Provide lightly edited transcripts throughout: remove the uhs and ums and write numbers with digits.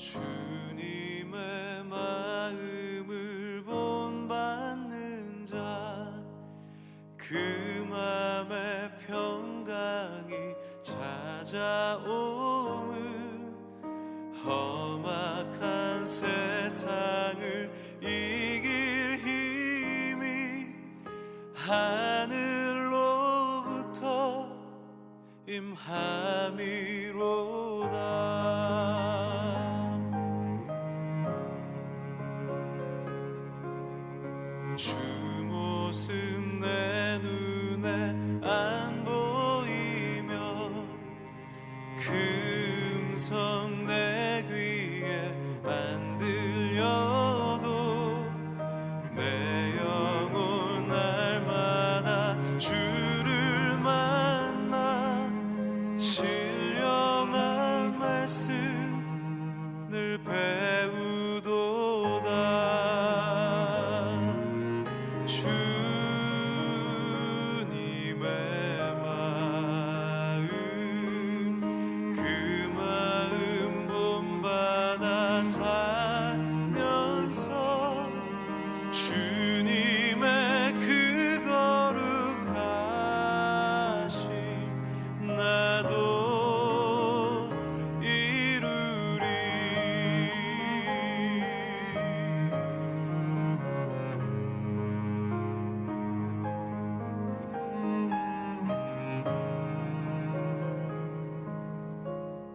주님의 마음을 본받는 자, 그 맘에 평강이 찾아옴은 험악한 세상을 이길 힘이 하늘로부터 임함이로다. 주 모습 내 눈에 안 보이며 그 음성 내 귀에 안 들려도 내 영혼 날마다 주를 만나 신령한 말씀 늘 배우도다.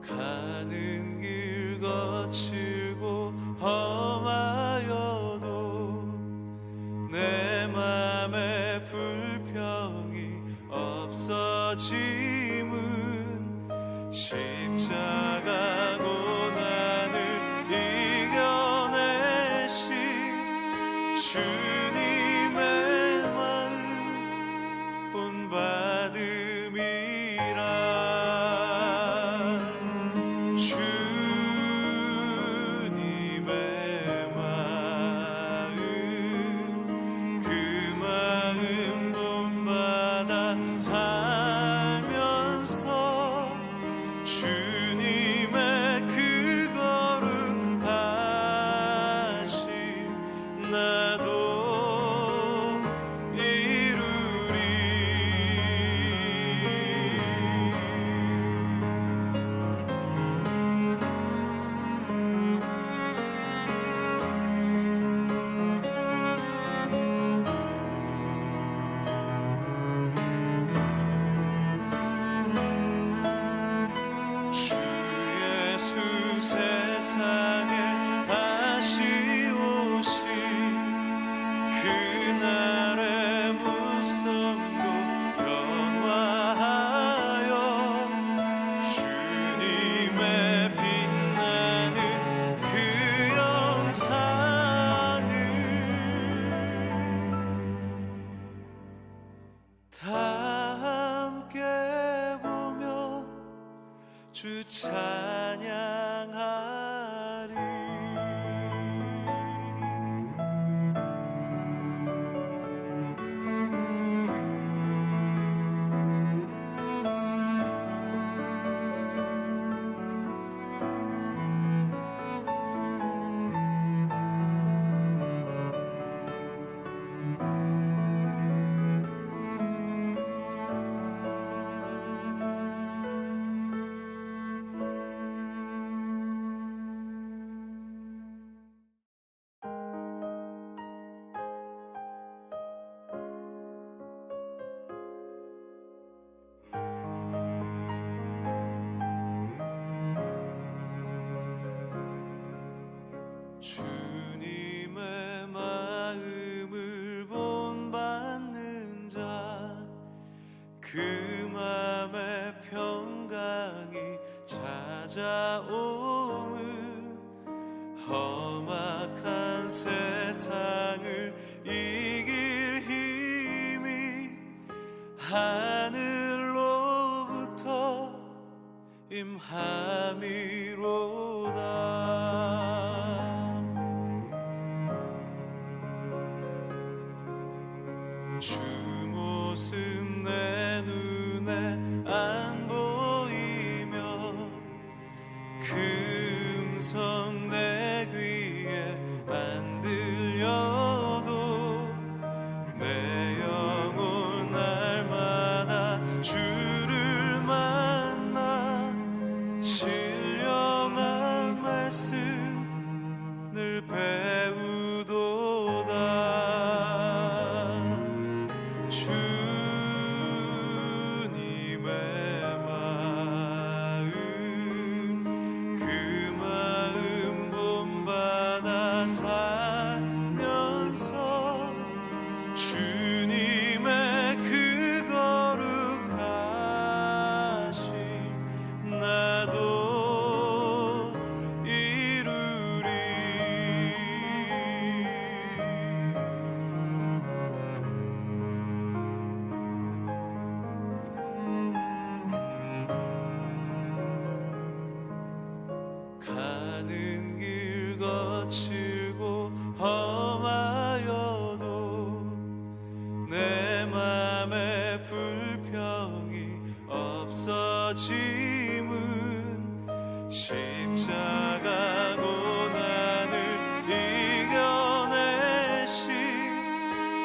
가는 길 거칠고 험하여도 내 맘에 불평이 없어짐은 십자가 고난을 이겨내신 주님의 마음 본받음이라. 다 함께 보며 주 찬양하리. 주님의 마음을 본받는 자, 그 맘에 평강이 찾아옴은 험악한 세상을 이길 힘이 하늘로부터 임함이로다. 주 모습 내 눈에 안 보이며 그 음성 가는 길 거칠고 험하여도 내 맘에 불평이 없어짐은 십자가 고난을 이겨내신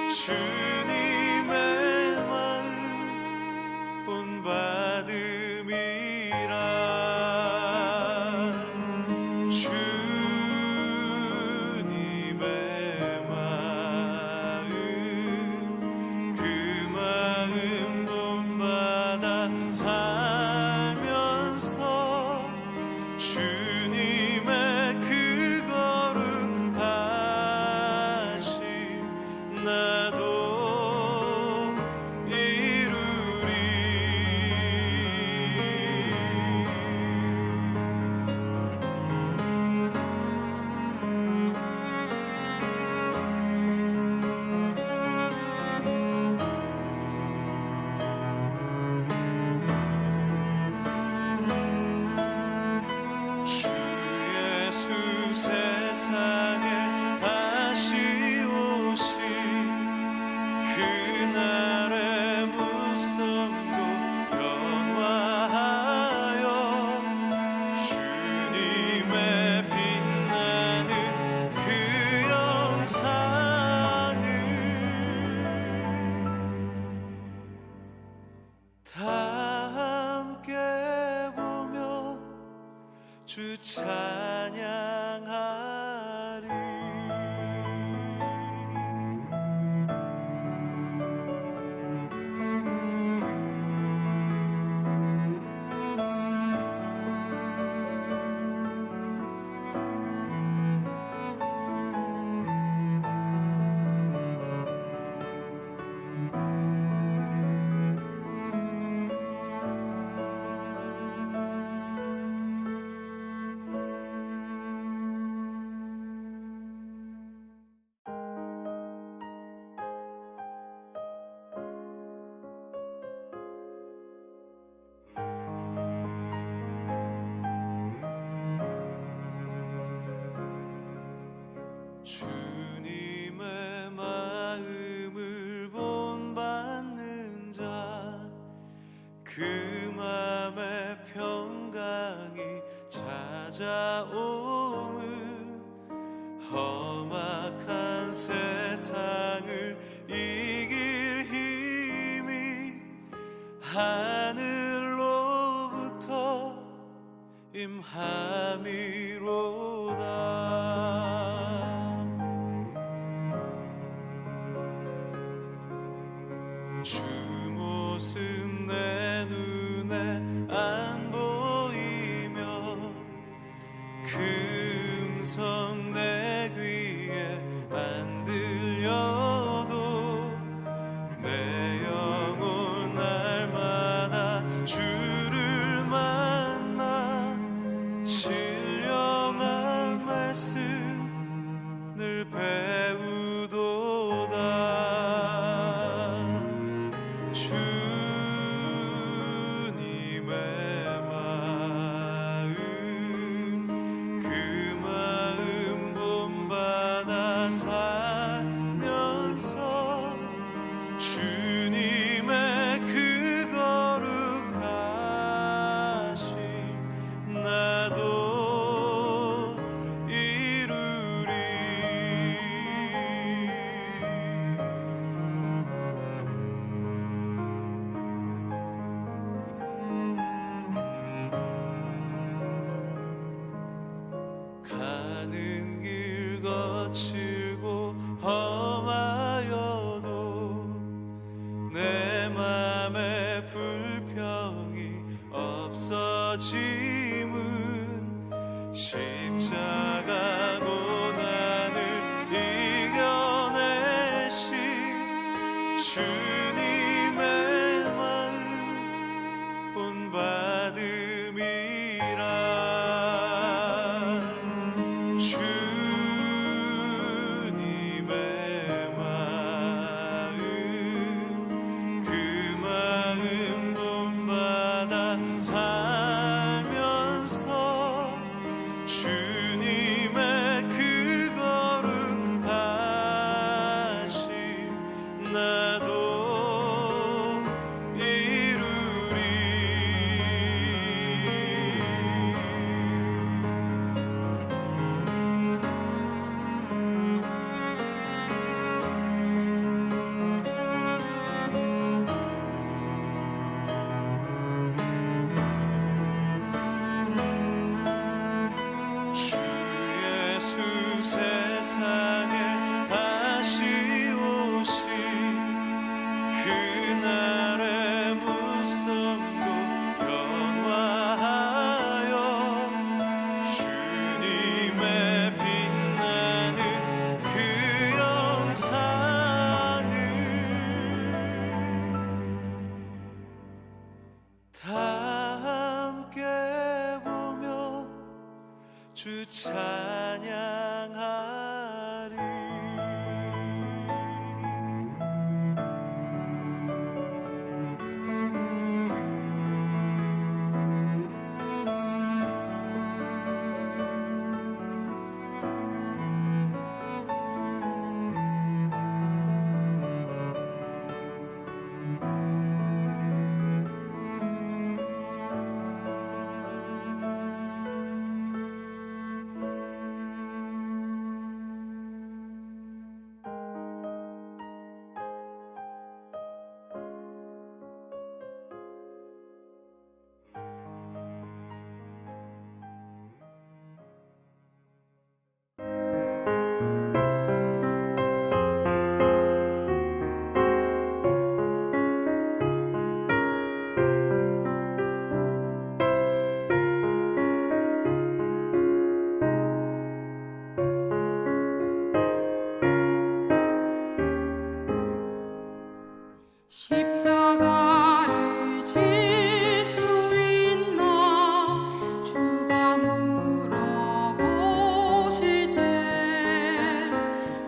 주님의 마음 본받음이라. 주님의 마음 그 마음 본받아 살면서 주님의 그 거룩하심 나도 이루리. 주 예수 세상에 다시 오신 그날의 무성도 영화하여 주님의 빛나는 그 영상을 다 함께 보며 주 찬양하리. 주님의 마음을 본받는 자 그 맘에 평강이 찾아오면 험악한 세상을 이길 힘이 하늘로부터 임함이로다. 주 모습 내 눈에 안 보이며 그 음성 내 귀에 안 들려도 내 영혼 날마다 주를 만나 신령한 말씀 늘 배우도다. 주님의 마음 그 마음 본받아 살면서 주님의 그 거룩하심 나도 이루리. 가는 길 거칠고 험하여도 내 맘에 불평이 없어짐은 십자가 고난을 이겨내신 주님의 마음 본받음이라. 주님의 찬양하리. 십자가를 질 수 있나 주가 물어보실 때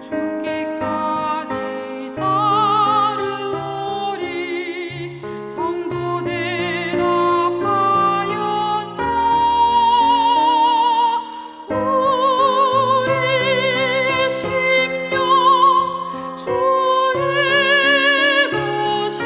죽기까지 따르오리. 성도 대답하였다. 우리의 심령 주의 것이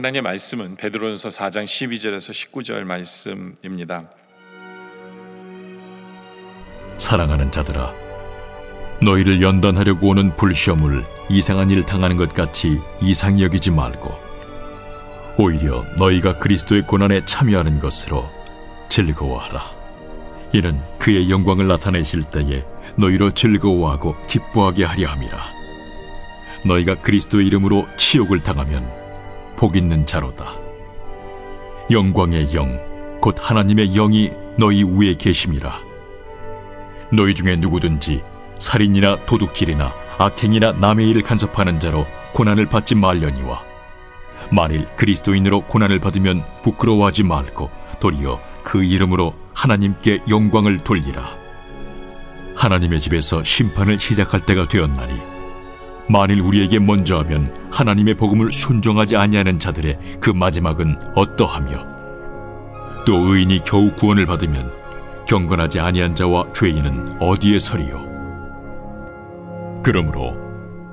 하나님의 말씀은 베드로전서 4장 12절에서 19절 말씀입니다. 사랑하는 자들아, 너희를 연단하려고 오는 불시험을 이상한 일 당하는 것 같이 이상히 여기지 말고 오히려 너희가 그리스도의 고난에 참여하는 것으로 즐거워하라. 이는 그의 영광을 나타내실 때에 너희로 즐거워하고 기뻐하게 하려 함이라. 너희가 그리스도의 이름으로 치욕을 당하면 복 있는 자로다. 영광의 영, 곧 하나님의 영이 너희 위에 계심이라. 너희 중에 누구든지 살인이나 도둑질이나 악행이나 남의 일을 간섭하는 자로 고난을 받지 말려니와 만일 그리스도인으로 고난을 받으면 부끄러워하지 말고 도리어 그 이름으로 하나님께 영광을 돌리라. 하나님의 집에서 심판을 시작할 때가 되었나니 만일 우리에게 먼저 하면 하나님의 복음을 순종하지 아니하는 자들의 그 마지막은 어떠하며 또 의인이 겨우 구원을 받으면 경건하지 아니한 자와 죄인은 어디에 서리요. 그러므로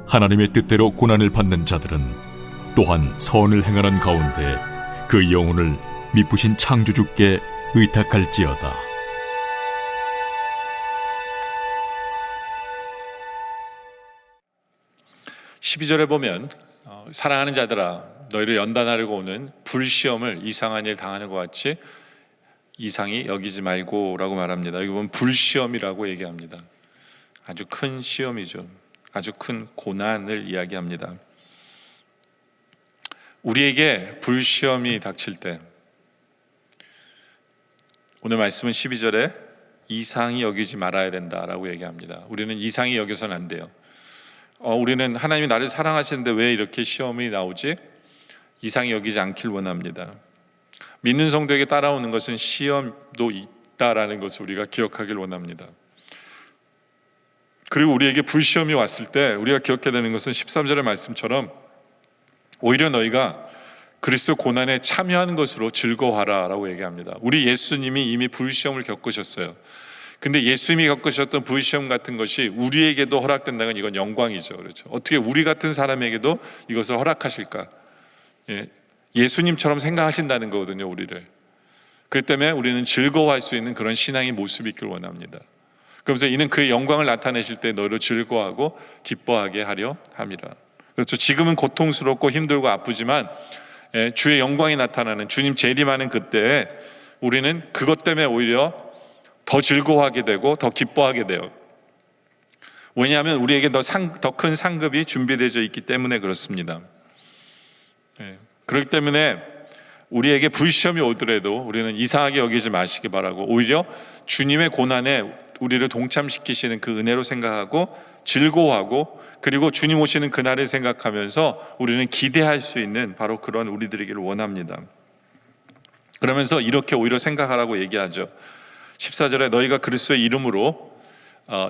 하나님의 뜻대로 고난을 받는 자들은 또한 선을 행하는 가운데 그 영혼을 미쁘신 창조주께 의탁할지어다. 12절에 보면 사랑하는 자들아 너희를 연단하려고 오는 불시험을 이상한 일 당하는 것 같이 이상히 여기지 말고 라고 말합니다. 여기 보면 불시험이라고 얘기합니다. 아주 큰 시험이죠. 아주 큰 고난을 이야기합니다. 우리에게 불시험이 닥칠 때 오늘 말씀은 12절에 이상히 여기지 말아야 된다라고 얘기합니다. 우리는 이상히 여겨서는 안 돼요. 우리는 하나님이 나를 사랑하시는데 왜 이렇게 시험이 나오지? 이상히 여기지 않길 원합니다. 믿는 성도에게 따라오는 것은 시험도 있다라는 것을 우리가 기억하길 원합니다. 그리고 우리에게 불시험이 왔을 때 우리가 기억해야 되는 것은 13절의 말씀처럼 오히려 너희가 그리스도 고난에 참여하는 것으로 즐거워하라 라고 얘기합니다. 우리 예수님이 이미 불시험을 겪으셨어요. 근데 예수님이 겪으셨던 불시험 같은 것이 우리에게도 허락된다면 이건 영광이죠. 그렇죠? 어떻게 우리 같은 사람에게도 이것을 허락하실까? 예수님처럼 생각하신다는 거거든요, 우리를. 그렇기 때문에 우리는 즐거워할 수 있는 그런 신앙의 모습이 있길 원합니다. 그러면서 이는 그의 영광을 나타내실 때 너희를 즐거워하고 기뻐하게 하려 함이라. 그렇죠. 지금은 고통스럽고 힘들고 아프지만 주의 영광이 나타나는 주님 재림하는 그때에 우리는 그것 때문에 오히려 더 즐거워하게 되고 더 기뻐하게 돼요. 왜냐하면 우리에게 더 큰 상급이 준비되어 있기 때문에 그렇습니다. 그렇기 때문에 우리에게 불시험이 오더라도 우리는 이상하게 여기지 마시기 바라고 오히려 주님의 고난에 우리를 동참시키시는 그 은혜로 생각하고 즐거워하고 그리고 주님 오시는 그날을 생각하면서 우리는 기대할 수 있는 바로 그런 우리들이기를 원합니다. 그러면서 이렇게 오히려 생각하라고 얘기하죠. 14절에 너희가 그리스도의 이름으로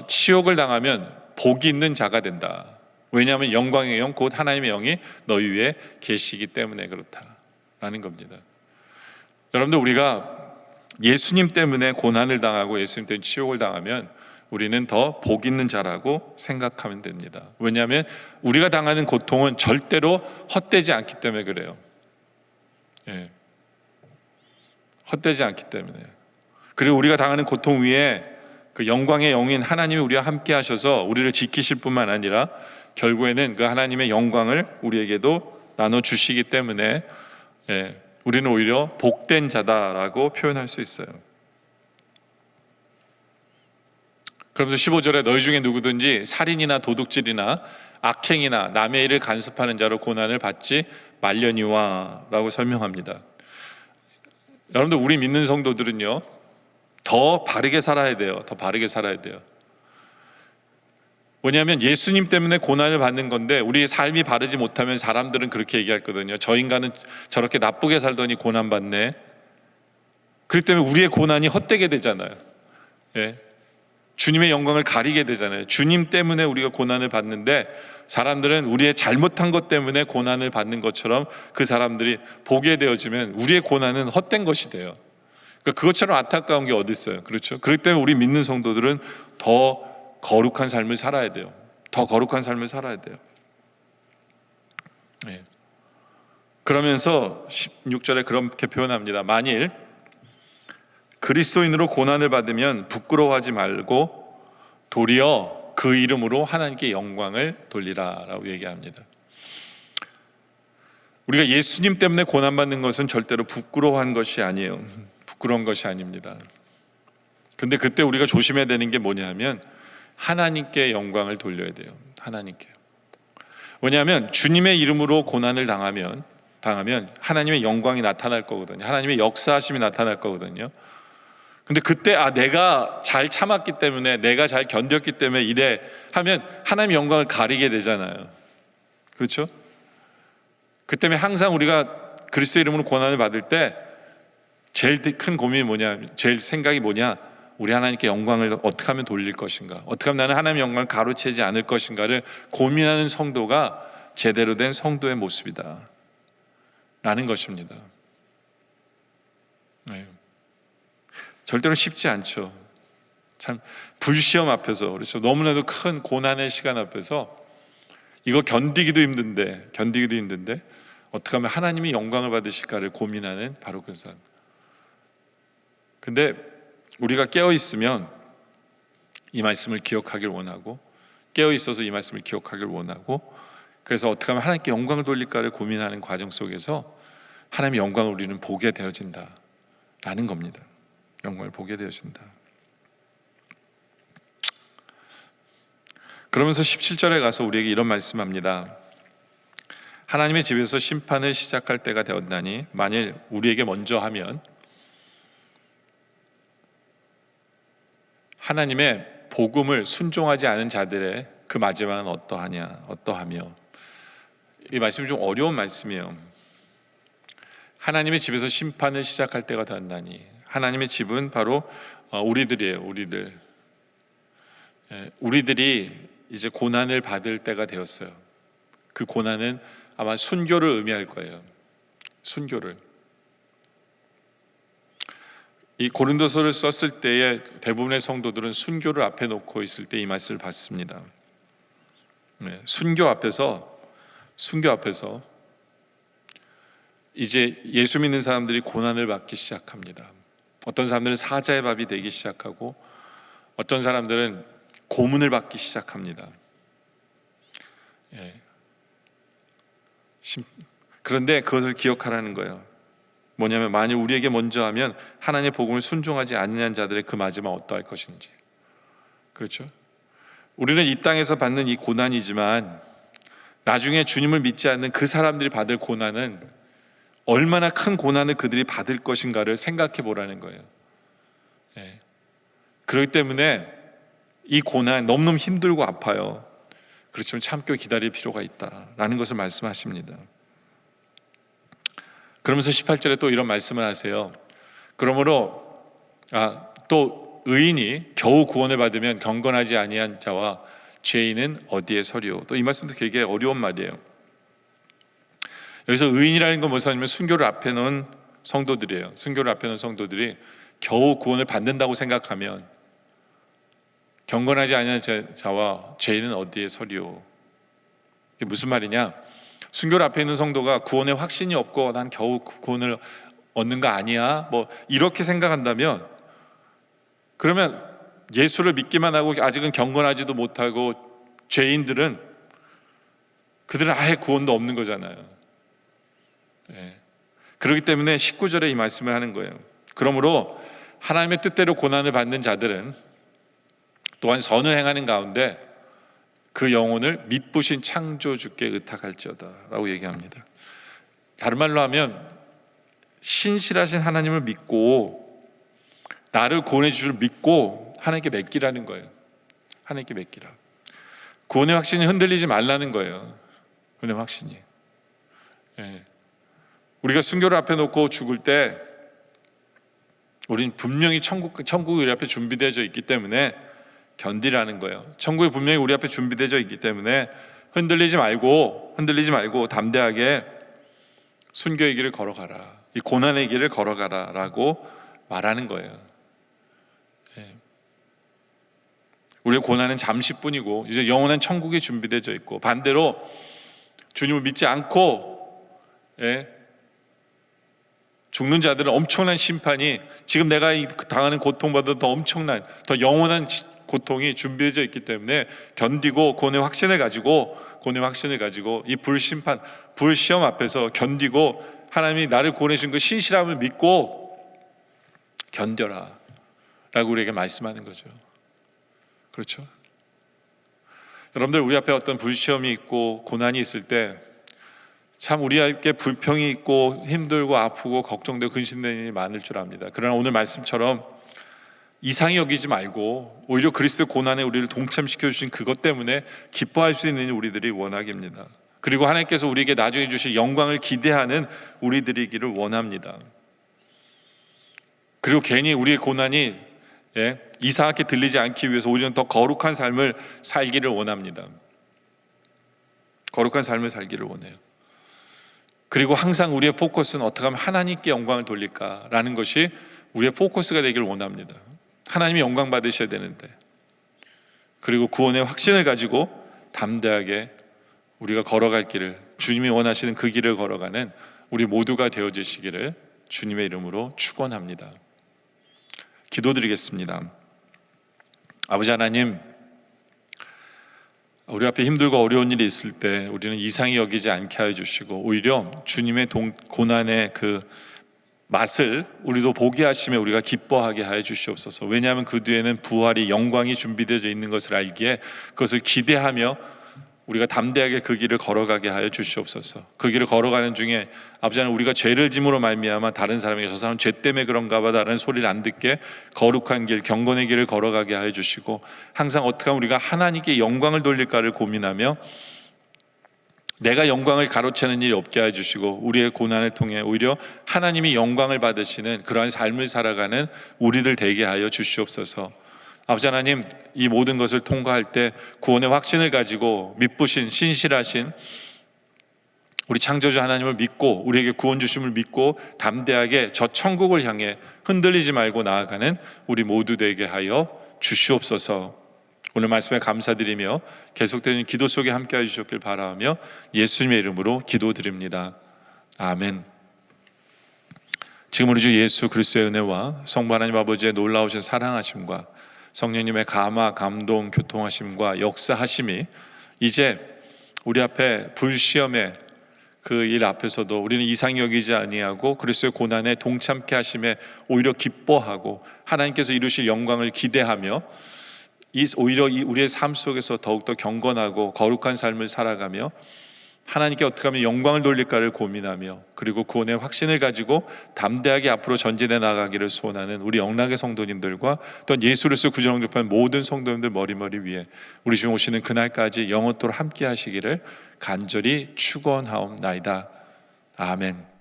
치욕을 당하면 복이 있는 자가 된다. 왜냐하면 영광의 영 곧 하나님의 영이 너희 위에 계시기 때문에 그렇다라는 겁니다. 여러분들 우리가 예수님 때문에 고난을 당하고 예수님 때문에 치욕을 당하면 우리는 더 복 있는 자라고 생각하면 됩니다. 왜냐하면 우리가 당하는 고통은 절대로 헛되지 않기 때문에 그래요. 헛되지 않기 때문에. 그리고 우리가 당하는 고통 위에 그 영광의 영인 하나님이 우리와 함께 하셔서 우리를 지키실 뿐만 아니라 결국에는 그 하나님의 영광을 우리에게도 나눠주시기 때문에 우리는 오히려 복된 자다라고 표현할 수 있어요. 그러면서 15절에 너희 중에 누구든지 살인이나 도둑질이나 악행이나 남의 일을 간섭하는 자로 고난을 받지 말려니와 라고 설명합니다. 여러분들 우리 믿는 성도들은요 더 바르게 살아야 돼요. 더 바르게 살아야 돼요. 왜냐하면 예수님 때문에 고난을 받는 건데 우리의 삶이 바르지 못하면 사람들은 그렇게 얘기했거든요. 저 인간은 저렇게 나쁘게 살더니 고난받네. 그렇기 때문에 우리의 고난이 헛되게 되잖아요. 주님의 영광을 가리게 되잖아요. 주님 때문에 우리가 고난을 받는데 사람들은 우리의 잘못한 것 때문에 고난을 받는 것처럼 그 사람들이 보게 되어지면 우리의 고난은 헛된 것이 돼요. 그러니까 그것처럼 안타까운 게 어디 있어요. 그렇죠? 그렇기 때문에 우리 믿는 성도들은 더 거룩한 삶을 살아야 돼요. 더 거룩한 삶을 살아야 돼요. 그러면서 16절에 그렇게 표현합니다. 만일 그리스도인으로 고난을 받으면 부끄러워하지 말고 도리어 그 이름으로 하나님께 영광을 돌리라 라고 얘기합니다. 우리가 예수님 때문에 고난받는 것은 절대로 부끄러워한 것이 아니에요. 부끄러운 것이 아닙니다. 근데 그때 우리가 조심해야 되는 게 뭐냐면 하나님께 영광을 돌려야 돼요. 하나님께. 왜냐하면 주님의 이름으로 고난을 당하면 하나님의 영광이 나타날 거거든요. 하나님의 역사하심이 나타날 거거든요. 근데 그때 내가 잘 참았기 때문에, 내가 잘 견뎠기 때문에 이래 하면 하나님의 영광을 가리게 되잖아요. 그렇죠? 그 때문에 항상 우리가 그리스도의 이름으로 고난을 받을 때 제일 큰 고민이 뭐냐, 제일 생각이 뭐냐, 우리 하나님께 영광을 어떻게 하면 돌릴 것인가, 어떻게 하면 나는 하나님의 영광을 가로채지 않을 것인가를 고민하는 성도가 제대로 된 성도의 모습이다 라는 것입니다. 네. 절대로 쉽지 않죠. 참 불시험 앞에서, 그렇죠, 너무나도 큰 고난의 시간 앞에서 이거 견디기도 힘든데 어떻게 하면 하나님이 영광을 받으실까를 고민하는 바로 그 사람. 근데 우리가 깨어있으면 이 말씀을 기억하길 원하고, 깨어있어서 이 말씀을 기억하길 원하고, 그래서 어떻게 하면 하나님께 영광을 돌릴까를 고민하는 과정 속에서 하나님의 영광을 우리는 보게 되어진다 라는 겁니다. 영광을 보게 되어진다. 그러면서 17절에 가서 우리에게 이런 말씀합니다. 하나님의 집에서 심판을 시작할 때가 되었나니 만일 우리에게 먼저 하면 하나님의 복음을 순종하지 않은 자들의 그 마지막은 어떠하며. 이 말씀이 좀 어려운 말씀이에요. 하나님의 집에서 심판을 시작할 때가 되었나니, 하나님의 집은 바로 우리들이에요. 우리들이 이제 고난을 받을 때가 되었어요. 그 고난은 아마 순교를 의미할 거예요. 순교를. 이 고린도서를 썼을 때에 대부분의 성도들은 순교를 앞에 놓고 있을 때 이 말씀을 받습니다. 순교 앞에서 이제 예수 믿는 사람들이 고난을 받기 시작합니다. 어떤 사람들은 사자의 밥이 되기 시작하고, 어떤 사람들은 고문을 받기 시작합니다. 그런데 그것을 기억하라는 거예요. 뭐냐면 만일 우리에게 먼저 하면 하나님의 복음을 순종하지 않는 자들의 그 마지막 어떠할 것인지. 그렇죠? 우리는 이 땅에서 받는 이 고난이지만 나중에 주님을 믿지 않는 그 사람들이 받을 고난은 얼마나 큰 고난을 그들이 받을 것인가를 생각해 보라는 거예요. 그렇기 때문에 이 고난 너무너무 힘들고 아파요. 그렇지만 참고 기다릴 필요가 있다라는 것을 말씀하십니다. 그러면서 18절에 또 이런 말씀을 하세요. 그러므로 또 의인이 겨우 구원을 받으면 경건하지 아니한 자와 죄인은 어디에 서리오. 또 이 말씀도 되게 어려운 말이에요. 여기서 의인이라는 건 무슨 말이냐면 순교를 앞에 놓은 성도들이에요. 순교를 앞에 놓은 성도들이 겨우 구원을 받는다고 생각하면 경건하지 아니한 자와 죄인은 어디에 서리오. 이게 무슨 말이냐? 순교를 앞에 있는 성도가 구원의 확신이 없고 난 겨우 구원을 얻는 거 아니야, 뭐 이렇게 생각한다면, 그러면 예수를 믿기만 하고 아직은 경건하지도 못하고 죄인들은 그들은 아예 구원도 없는 거잖아요. 그렇기 때문에 19절에 이 말씀을 하는 거예요. 그러므로 하나님의 뜻대로 고난을 받는 자들은 또한 선을 행하는 가운데 그 영혼을 미쁘신 창조주께 의탁할지어다 라고 얘기합니다. 다른 말로 하면 신실하신 하나님을 믿고 나를 구원해 주실 믿고 하나님께 맡기라는 거예요. 하나님께 맡기라. 구원의 확신이 흔들리지 말라는 거예요. 구원의 확신이. 우리가 순교를 앞에 놓고 죽을 때 우린 분명히 천국이 우리 앞에 준비되어 있기 때문에 견디라는 거예요. 천국이 분명히 우리 앞에 준비되어 있기 때문에 흔들리지 말고 담대하게 순교의 길을 걸어가라, 이 고난의 길을 걸어가라 라고 말하는 거예요. 우리의 고난은 잠시뿐이고 이제 영원한 천국이 준비되어 있고, 반대로 주님을 믿지 않고 죽는 자들은 엄청난 심판이, 지금 내가 당하는 고통보다 더 엄청난, 더 영원한 고통이 준비되어 있기 때문에 견디고 구원의 확신을 가지고 이 불심판, 불시험 앞에서 견디고 하나님이 나를 구원해 준 그 신실함을 믿고 견뎌라 라고 우리에게 말씀하는 거죠. 그렇죠? 여러분들, 우리 앞에 어떤 불시험이 있고 고난이 있을 때 참 우리에게 불평이 있고 힘들고 아프고 걱정되고 근심되는 일이 많을 줄 압니다. 그러나 오늘 말씀처럼 이상히 여기지 말고 오히려 그리스도 고난에 우리를 동참시켜 주신 그것 때문에 기뻐할 수 있는 우리들이 원하기입니다. 그리고 하나님께서 우리에게 나중에 주실 영광을 기대하는 우리들이기를 원합니다. 그리고 괜히 우리의 고난이 이상하게 들리지 않기 위해서 오히려 더 거룩한 삶을 살기를 원합니다. 거룩한 삶을 살기를 원해요. 그리고 항상 우리의 포커스는 어떻게 하면 하나님께 영광을 돌릴까라는 것이 우리의 포커스가 되기를 원합니다. 하나님이 영광 받으셔야 되는데, 그리고 구원의 확신을 가지고 담대하게 우리가 걸어갈 길을, 주님이 원하시는 그 길을 걸어가는 우리 모두가 되어지시기를 주님의 이름으로 축원합니다. 기도드리겠습니다. 아버지 하나님, 우리 앞에 힘들고 어려운 일이 있을 때 우리는 이상히 여기지 않게 하여 주시고 오히려 주님의 고난의 그 맛을 우리도 보게 하시며 우리가 기뻐하게 하여 주시옵소서. 왜냐하면 그 뒤에는 부활이, 영광이 준비되어 있는 것을 알기에 그것을 기대하며 우리가 담대하게 그 길을 걸어가게 하여 주시옵소서. 그 길을 걸어가는 중에 아버지 하나님, 우리가 죄를 짐으로 말미암아 다른 사람에게 저 사람은 죄 때문에 그런가 봐 라는 소리를 안 듣게 거룩한 길, 경건의 길을 걸어가게 하여 주시고, 항상 어떻게 하면 우리가 하나님께 영광을 돌릴까를 고민하며 내가 영광을 가로채는 일이 없게 하여 주시고 우리의 고난을 통해 오히려 하나님이 영광을 받으시는 그러한 삶을 살아가는 우리들 되게 하여 주시옵소서. 아버지 하나님, 이 모든 것을 통과할 때 구원의 확신을 가지고 믿으신 신실하신 우리 창조주 하나님을 믿고 우리에게 구원 주심을 믿고 담대하게 저 천국을 향해 흔들리지 말고 나아가는 우리 모두 되게 하여 주시옵소서. 오늘 말씀에 감사드리며 계속되는 기도 속에 함께 해주셨길 바라며 예수님의 이름으로 기도드립니다. 아멘. 지금 우리 주 예수 그리스도의 은혜와 성부 하나님 아버지의 놀라우신 사랑하심과 성령님의 감화, 감동, 교통하심과 역사하심이 이제 우리 앞에 불시험의 그 일 앞에서도 우리는 이상히 여기지 아니하고 그리스도의 고난에 동참케 하심에 오히려 기뻐하고 하나님께서 이루실 영광을 기대하며 오히려 우리의 삶 속에서 더욱더 경건하고 거룩한 삶을 살아가며 하나님께 어떻게 하면 영광을 돌릴까를 고민하며 그리고 구원의 확신을 가지고 담대하게 앞으로 전진해 나가기를 소원하는 우리 영락의 성도님들과 또 예수로서 구주를 영접한 모든 성도님들 머리머리 위에 우리 주님 오시는 그날까지 영원토록 함께 하시기를 간절히 축원하옵나이다. 아멘.